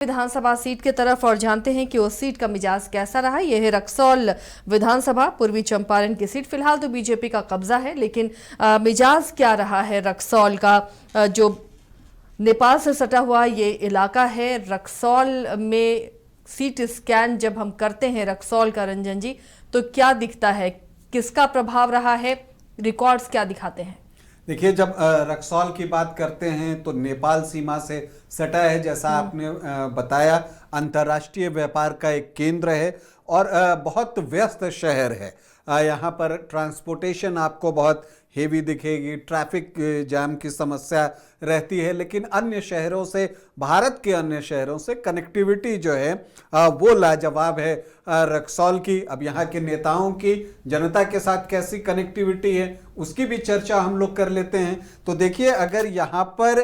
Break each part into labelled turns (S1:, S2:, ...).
S1: विधानसभा seat की तरफ और जानते हैं कि उस सीट का मिजाज कैसा रहा। यह है रक्सौल विधानसभा, पूर्वी चंपारण की सीट। फिलहाल तो बीजेपी का कब्जा है, लेकिन मिजाज क्या रहा है रक्सौल का? जो नेपाल से सटा हुआ ये इलाका है, रक्सौल में सीट स्कैन जब हम करते हैं रक्सौल का, रंजन जी, तो क्या दिखता है? किसका प्रभाव रहा है? रिकॉर्ड्स क्या दिखाते हैं?
S2: देखिए, जब रक्सौल की बात करते हैं तो नेपाल सीमा से सटा है, जैसा आपने बताया। अंतर्राष्ट्रीय व्यापार का एक केंद्र है और बहुत व्यस्त शहर है। यहाँ पर ट्रांसपोर्टेशन आपको बहुत हेवी दिखेगी, ट्रैफिक जाम की समस्या रहती है, लेकिन अन्य शहरों से, भारत के अन्य शहरों से कनेक्टिविटी जो है वो लाजवाब है रक्सौल की। अब यहाँ के नेताओं की जनता के साथ कैसी कनेक्टिविटी है उसकी भी चर्चा हम लोग कर लेते हैं। तो देखिए, अगर यहाँ पर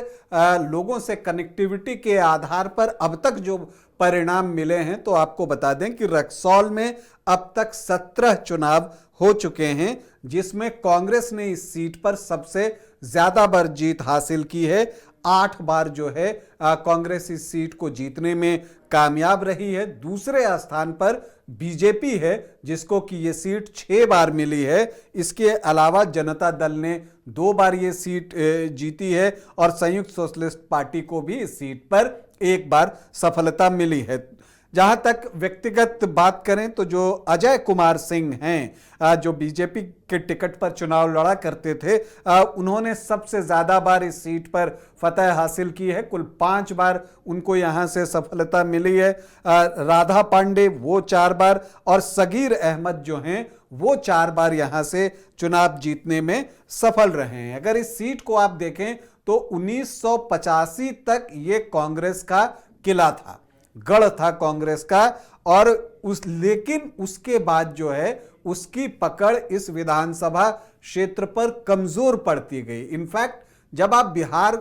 S2: लोगों से कनेक्टिविटी के आधार पर अब तक जो परिणाम मिले हैं, तो आपको बता दें कि रक्सौल में अब तक 17 चुनाव हो चुके हैं, जिसमें कांग्रेस ने इस सीट पर सबसे ज्यादा बार जीत हासिल की है। 8 बार जो है कांग्रेस इस सीट को जीतने में कामयाब रही है। दूसरे स्थान पर बीजेपी है, जिसको कि ये सीट 6 बार मिली है। इसके अलावा जनता दल ने 2 बार ये सीट जीती है और संयुक्त सोशलिस्ट पार्टी को भी इस सीट पर 1 बार सफलता मिली है। जहां तक व्यक्तिगत बात करें तो जो अजय कुमार सिंह हैं, जो बीजेपी के टिकट पर चुनाव लड़ा करते थे, उन्होंने सबसे ज्यादा बार इस सीट पर फतह हासिल की है। कुल 5 बार उनको यहां से सफलता मिली है। राधा पांडे वो 4 बार और सगीर अहमद जो हैं वो 4 बार यहां से चुनाव जीतने में सफल रहे हैं। अगर इस सीट को आप देखें तो 1985 तक ये कांग्रेस का किला था, गढ़ था कांग्रेस का, और लेकिन उसके बाद जो है उसकी पकड़ इस विधानसभा क्षेत्र पर कमजोर पड़ती गई। इनफैक्ट जब आप बिहार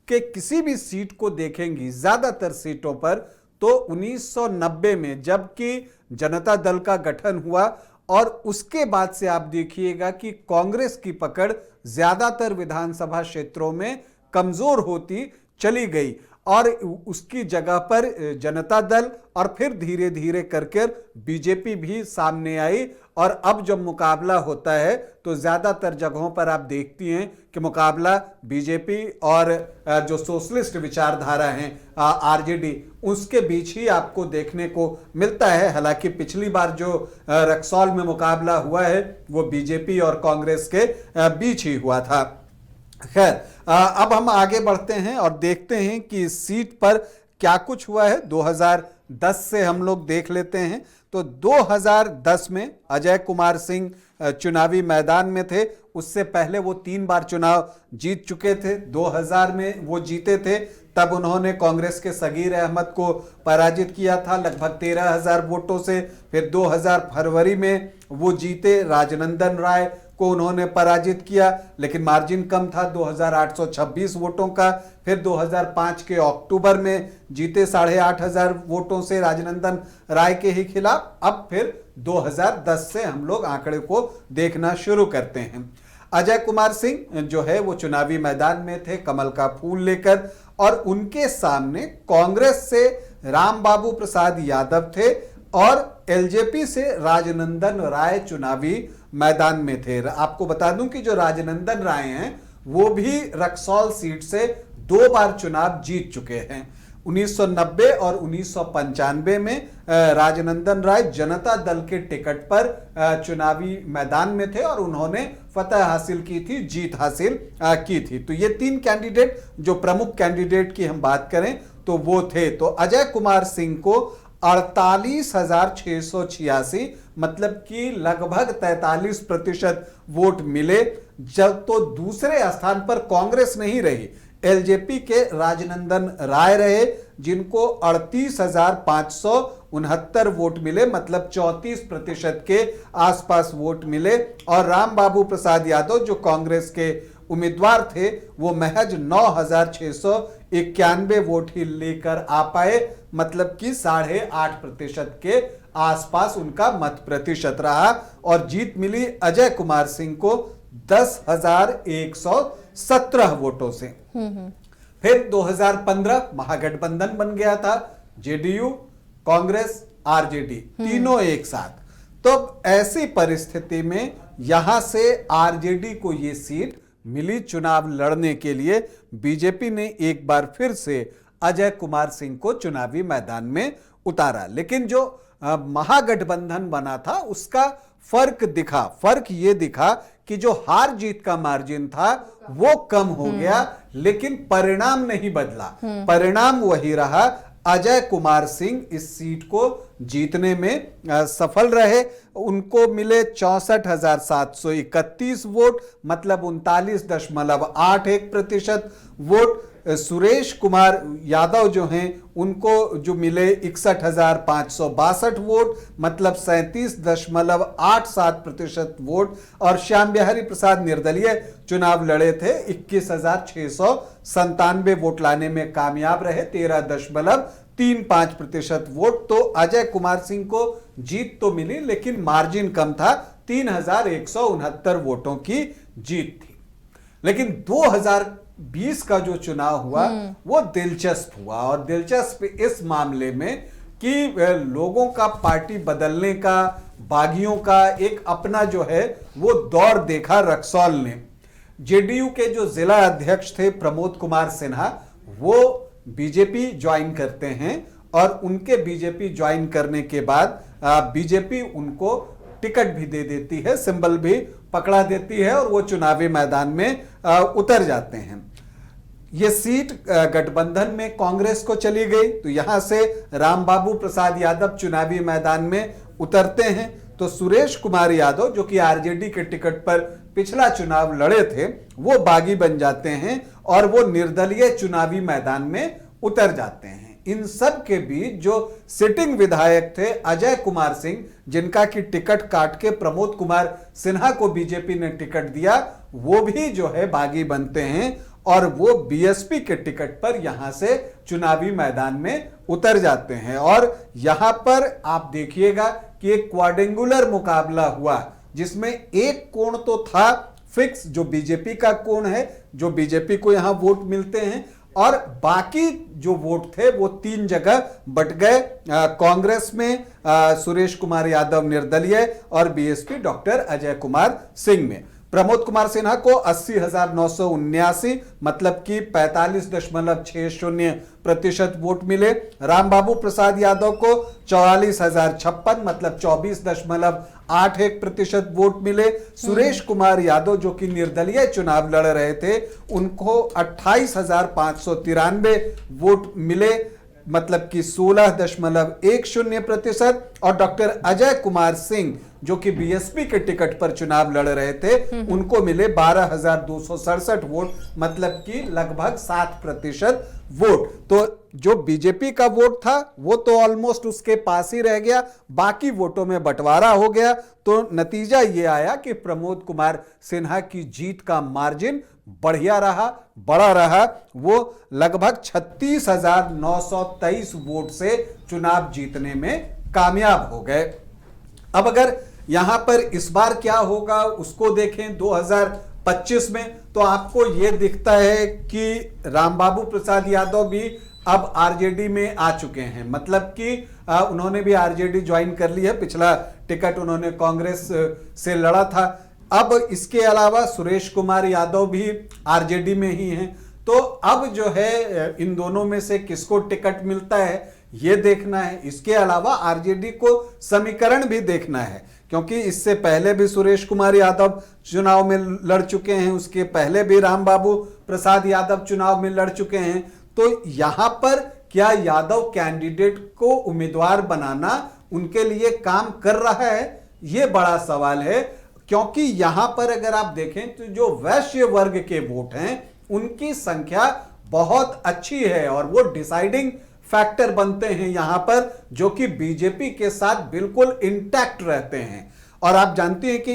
S2: के किसी भी सीट को देखेंगी, ज्यादातर सीटों पर, तो 1990 में जबकि जनता दल का गठन हुआ और उसके बाद से आप देखिएगा कि कांग्रेस की पकड़ ज्यादातर विधानसभा क्षेत्रों में कमजोर होती चली गई और उसकी जगह पर जनता दल और फिर धीरे धीरे करके बीजेपी भी सामने आई। और अब जब मुकाबला होता है तो ज्यादातर जगहों पर आप देखती हैं कि मुकाबला बीजेपी और जो सोशलिस्ट विचारधारा हैं आरजेडी, उसके बीच ही आपको देखने को मिलता है। हालांकि पिछली बार जो रक्सौल में मुकाबला हुआ है वो बीजेपी और कांग्रेस के बीच ही हुआ था। खैर, अब हम आगे बढ़ते हैं और देखते हैं कि इस सीट पर क्या कुछ हुआ है। 2010 से हम लोग देख लेते हैं। तो 2010 में अजय कुमार सिंह चुनावी मैदान में थे। उससे पहले वो 3 बार चुनाव जीत चुके थे। 2000 में वो जीते थे, तब उन्होंने कांग्रेस के सगीर अहमद को पराजित किया था लगभग 13,000 वोटों से। फिर 2000 फरवरी में वो जीते, राजनंदन राय को उन्होंने पराजित किया, लेकिन मार्जिन कम था 2826 वोटों का। फिर 2005 के अक्टूबर में जीते 8,500 वोटों से राजनंदन राय के ही खिलाफ। अब फिर 2010 से हम लोग आंकड़े को देखना शुरू करते हैं। अजय कुमार सिंह जो है वो चुनावी मैदान में थे कमल का फूल लेकर, और उनके सामने कांग्रेस से रामबाबू प्रसाद यादव थे और एलजेपी से राजनंदन राय चुनावी मैदान में थे। आपको बता दूं कि जो राजनंदन राय हैं वो भी रक्सौल सीट से 2 बार चुनाव जीत चुके हैं। 1990 और 1995 में राजनंदन राय जनता दल के टिकट पर चुनावी मैदान में थे और उन्होंने फतह हासिल की थी, जीत हासिल की थी। तो ये 3 कैंडिडेट, जो प्रमुख कैंडिडेट की हम बात करें तो वो थे। तो अजय कुमार सिंह को 48,686, मतलब कि लगभग 43% वोट मिले। जब तो दूसरे स्थान पर कांग्रेस नहीं रही, एलजेपी के राजनंदन राय रहे, जिनको 38,569 वोट मिले, मतलब 34% के आसपास वोट मिले। और रामबाबू प्रसाद यादव जो कांग्रेस के उम्मीदवार थे वो महज 9,691 वोट ही लेकर आ पाए, मतलब कि 8.5% के आसपास उनका मत प्रतिशत रहा और जीत मिली अजय कुमार सिंह को 10,117 वोटों से। फिर 2015 महागठबंधन बन गया था, जेडीयू, कांग्रेस, आरजेडी तीनों एक साथ। तो ऐसी परिस्थिति में यहां से आरजेडी को ये सीट मिली। चुनाव लड़ने के लिए बीजेपी ने एक बार फिर से अजय कुमार सिंह को चुनावी मैदान में उतारा, लेकिन जो महागठबंधन बना था उसका फर्क ये दिखा कि जो हार जीत का मार्जिन था वो कम हो गया, लेकिन परिणाम नहीं बदला। परिणाम वही रहा। अजय कुमार सिंह इस सीट को जीतने में सफल रहे। उनको मिले 64,731 वोट, मतलब 39.81% वोट। सुरेश कुमार यादव जो हैं उनको जो मिले 61,562 वोट, मतलब 37.87% वोट। और श्याम बिहारी प्रसाद निर्दलीय चुनाव लड़े थे, 21,697 वोट लाने में कामयाब रहे, 13.35% वोट। तो अजय कुमार सिंह को जीत तो मिली, लेकिन मार्जिन कम था, 3,169 वोटों की जीत थी। लेकिन 2020 का जो चुनाव हुआ वो दिलचस्प हुआ, और दिलचस्प इस मामले में कि लोगों का पार्टी बदलने का, बागियों का एक अपना जो है वो दौर देखा रक्सौल ने। जेडीयू के जो जिला अध्यक्ष थे प्रमोद कुमार सिन्हा, वो बीजेपी ज्वाइन करते हैं, और उनके बीजेपी ज्वाइन करने के बाद बीजेपी उनको टिकट भी दे देती है, सिंबल भी पकड़ा देती है, और वो चुनावी मैदान में उतर जाते हैं। ये सीट गठबंधन में कांग्रेस को चली गई, तो यहां से रामबाबू प्रसाद यादव चुनावी मैदान में उतरते हैं। तो सुरेश कुमार यादव, जो कि आरजेडी के टिकट पर पिछला चुनाव लड़े थे, वो बागी बन जाते हैं और वो निर्दलीय चुनावी मैदान में उतर जाते हैं। इन सब के बीच जो सिटिंग विधायक थे अजय कुमार सिंह, जिनका की टिकट काट के प्रमोद कुमार सिन्हा को बीजेपी ने टिकट दिया, वो भी जो है बागी बनते हैं, और वो बीएसपी के टिकट पर यहां से चुनावी मैदान में उतर जाते हैं। और यहां पर आप देखिएगा कि एक क्वाड्रेंगुलर मुकाबला हुआ, जिसमें एक कोण तो था फिक्स, जो बीजेपी का कोण है, जो बीजेपी को यहां वोट मिलते हैं, और बाकी जो वोट थे वो 3 जगह बट गए। कांग्रेस में सुरेश कुमार यादव निर्दलीय, और बीएसपी डॉक्टर अजय कुमार सिंह में। प्रमोद कुमार सिन्हा को 80,979, मतलब कि 45.60% वोट मिले। रामबाबू प्रसाद यादव को 44,056, मतलब 24.81% वोट मिले। सुरेश कुमार यादव, जो कि निर्दलीय चुनाव लड़ रहे थे, उनको 28,593 वोट मिले, मतलब कि 16.10%। और डॉक्टर अजय कुमार सिंह, जो कि बीएसपी के टिकट पर चुनाव लड़ रहे थे, उनको मिले 12,267 वोट, मतलब कि लगभग 7% वोट। तो जो बीजेपी का वोट था वो तो ऑलमोस्ट उसके पास ही रह गया, बाकी वोटों में बंटवारा हो गया। तो नतीजा ये आया कि प्रमोद कुमार सिन्हा की जीत का मार्जिन बढ़िया रहा, बड़ा रहा। वो लगभग 36,923 वोट से चुनाव जीतने में कामयाब हो गए। अब अगर यहां पर इस बार क्या होगा उसको देखें 2025 में, तो आपको यह दिखता है कि रामबाबू प्रसाद यादव भी अब आरजेडी में आ चुके हैं, मतलब कि उन्होंने भी आरजेडी ज्वाइन कर ली है। पिछला टिकट उन्होंने कांग्रेस से लड़ा था। अब इसके अलावा सुरेश कुमार यादव भी आरजेडी में ही हैं। तो अब जो है इन दोनों में से किसको टिकट मिलता है ये देखना है। इसके अलावा आरजेडी को समीकरण भी देखना है, क्योंकि इससे पहले भी सुरेश कुमार यादव चुनाव में लड़ चुके हैं, उसके पहले भी रामबाबू प्रसाद यादव चुनाव में लड़ चुके हैं। तो यहां पर क्या यादव कैंडिडेट को उम्मीदवार बनाना उनके लिए काम कर रहा है, यह बड़ा सवाल है। क्योंकि यहां पर अगर आप देखें तो जो वैश्य वर्ग के वोट हैं उनकी संख्या बहुत अच्छी है, और वो डिसाइडिंग फैक्टर बनते हैं यहां पर, जो कि बीजेपी के साथ बिल्कुल इंटैक्ट रहते हैं। और आप जानते हैं कि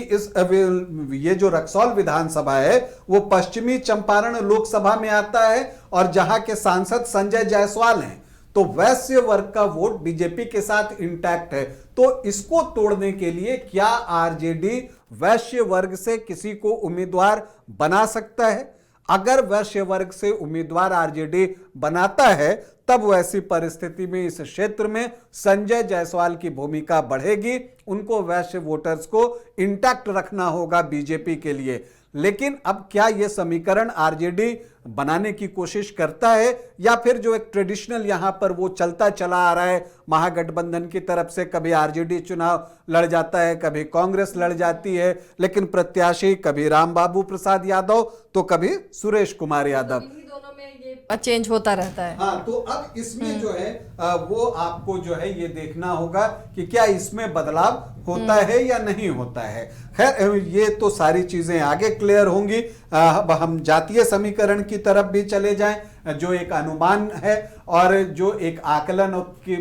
S2: ये जो रक्सौल विधानसभा है वो पश्चिमी चंपारण लोकसभा में आता है, और जहां के सांसद संजय जायसवाल हैं। तो वैश्य वर्ग का वोट बीजेपी के साथ इंटैक्ट है। तो इसको तोड़ने के लिए क्या आरजेडी वैश्य वर्ग से किसी को उम्मीदवार बना सकता है? अगर वैश्य वर्ग से उम्मीदवार आरजेडी बनाता है तब वैसी परिस्थिति में इस क्षेत्र में संजय जायसवाल की भूमिका बढ़ेगी। उनको वैश्य वोटर्स को इंटैक्ट रखना होगा बीजेपी के लिए। लेकिन अब क्या यह समीकरण आरजेडी बनाने की कोशिश करता है या फिर जो एक ट्रेडिशनल यहां पर वो चलता चला आ रहा है महागठबंधन की तरफ से, कभी आरजेडी चुनाव लड़ जाता है, कभी कांग्रेस लड़ जाती है, लेकिन प्रत्याशी कभी रामबाबू प्रसाद यादव तो कभी सुरेश कुमार यादव,
S1: दोनों में ये चेंज होता रहता है।
S2: हाँ, तो अब इसमें जो है वो आपको जो है ये देखना होगा कि क्या इसमें बदलाव होता है या नहीं होता है। खैर ये तो सारी चीजें आगे क्लियर होंगी। अब हम जातीय समीकरण की तरफ भी चले जाएं, जो एक अनुमान है और जो एक आकलन की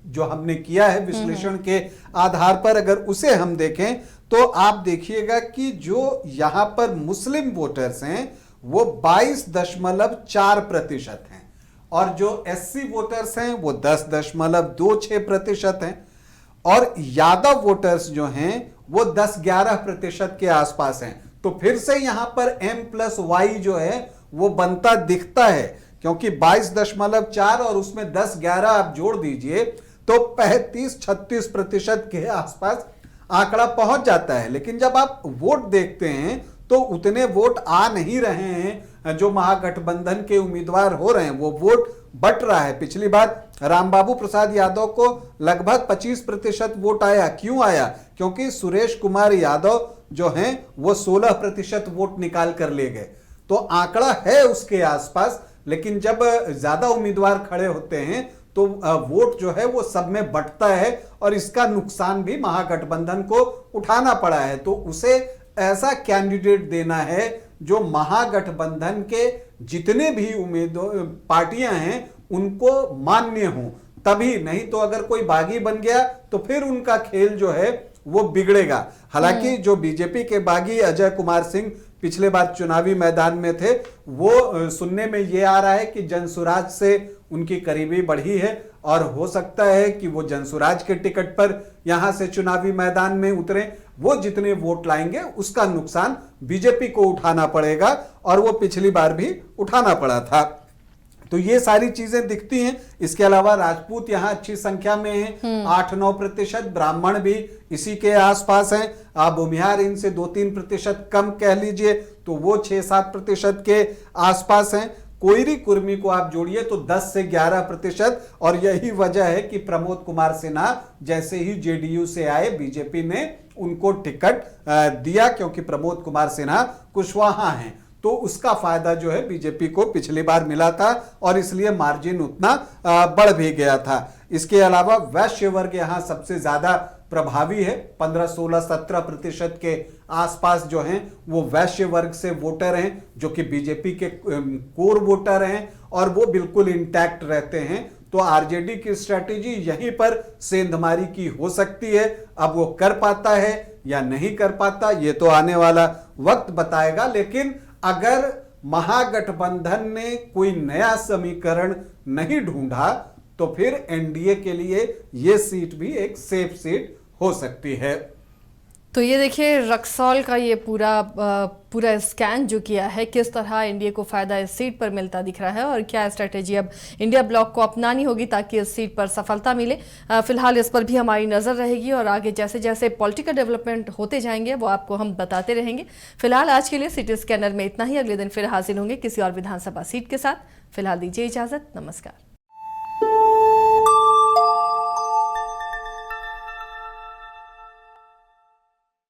S2: जो हमने किया है विश्लेषण के आधार पर, अगर उसे हम देखें तो आप देखिएगा कि जो यहां पर मुस्लिम वोटर्स हैं वो 22.4% हैं और जो एससी वोटर्स हैं वो 10.26% हैं और यादव वोटर्स जो हैं वो 10-11% के आसपास हैं। तो फिर से यहां पर M+Y जो है वो बनता दिखता है, क्योंकि 22.4 और उसमें 10-11 आप जोड़ दीजिए तो 35-36% के आसपास आंकड़ा पहुंच जाता है। लेकिन जब आप वोट देखते हैं तो उतने वोट आ नहीं रहे हैं जो महागठबंधन के उम्मीदवार हो रहे हैं, वो वोट बट रहा है। पिछली बार रामबाबू प्रसाद यादव को लगभग 25% वोट आया। क्यों आया? क्योंकि सुरेश कुमार यादव जो हैं वो 16% वोट निकाल कर ले गए। तो आंकड़ा है उसके आसपास, लेकिन जब ज्यादा उम्मीदवार खड़े होते हैं तो वोट जो है वो सब में बंटता है और इसका नुकसान भी महागठबंधन को उठाना पड़ा है। तो उसे ऐसा कैंडिडेट देना है जो महागठबंधन के जितने भी उम्मीदवार पार्टियां हैं उनको मान्य हो, तभी, नहीं तो अगर कोई बागी बन गया तो फिर उनका खेल जो है वो बिगड़ेगा। हालांकि जो बीजेपी के बागी अजय कुमार सिंह पिछले बार चुनावी मैदान में थे, वो सुनने में ये आ रहा है कि जनसुराज से उनकी करीबी बढ़ी है और हो सकता है कि वो जनसुराज के टिकट पर यहां से चुनावी मैदान में उतरे। वो जितने वोट लाएंगे उसका नुकसान बीजेपी को उठाना पड़ेगा और वो पिछली बार भी उठाना पड़ा था। तो ये सारी चीजें दिखती हैं। इसके अलावा राजपूत यहाँ अच्छी संख्या में हैं, 8-9%, ब्राह्मण भी इसी के आसपास हैं। आप भूमिहार इनसे 2-3% कम कह लीजिए तो वो 6-7% के आसपास हैं। कोयरी कुर्मी को आप जोड़िए तो 10 से 11%, और यही वजह है कि प्रमोद कुमार सिन्हा जैसे ही जेडीयू से आए बीजेपी ने उनको टिकट दिया, क्योंकि प्रमोद कुमार सिन्हा कुशवाहा हैं। तो उसका फायदा जो है बीजेपी को पिछली बार मिला था और इसलिए मार्जिन उतना बढ़ भी गया था। इसके अलावा वैश्य वर्ग यहाँ सबसे ज्यादा प्रभावी है, 15-16-17% के आसपास जो हैं वो वैश्य वर्ग से वोटर हैं, जो कि बीजेपी के कोर वोटर हैं और वो बिल्कुल इंटैक्ट रहते हैं। तो आरजेडी की स्ट्रैटेजी यहीं पर सेंधमारी की हो सकती है। अब वो कर पाता है या नहीं कर पाता ये तो आने वाला वक्त बताएगा। लेकिन अगर महागठबंधन ने कोई नया समीकरण नहीं ढूंढा तो फिर एनडीए के लिए यह सीट भी एक सेफ सीट हो सकती है।
S1: तो ये देखिए रक्सौल का ये पूरा स्कैन जो किया है, किस तरह एनडीए को फायदा इस सीट पर मिलता दिख रहा है और क्या स्ट्रेटेजी अब इंडिया ब्लॉक को अपनानी होगी ताकि इस सीट पर सफलता मिले। फिलहाल इस पर भी हमारी नजर रहेगी और आगे जैसे जैसे पॉलिटिकल डेवलपमेंट होते जाएंगे वो आपको हम बताते रहेंगे। फिलहाल आज के लिए सिटी स्कैनर में इतना ही। अगले दिन फिर हाजिर होंगे किसी और विधानसभा सीट के साथ। फिलहाल दीजिए इजाजत, नमस्कार।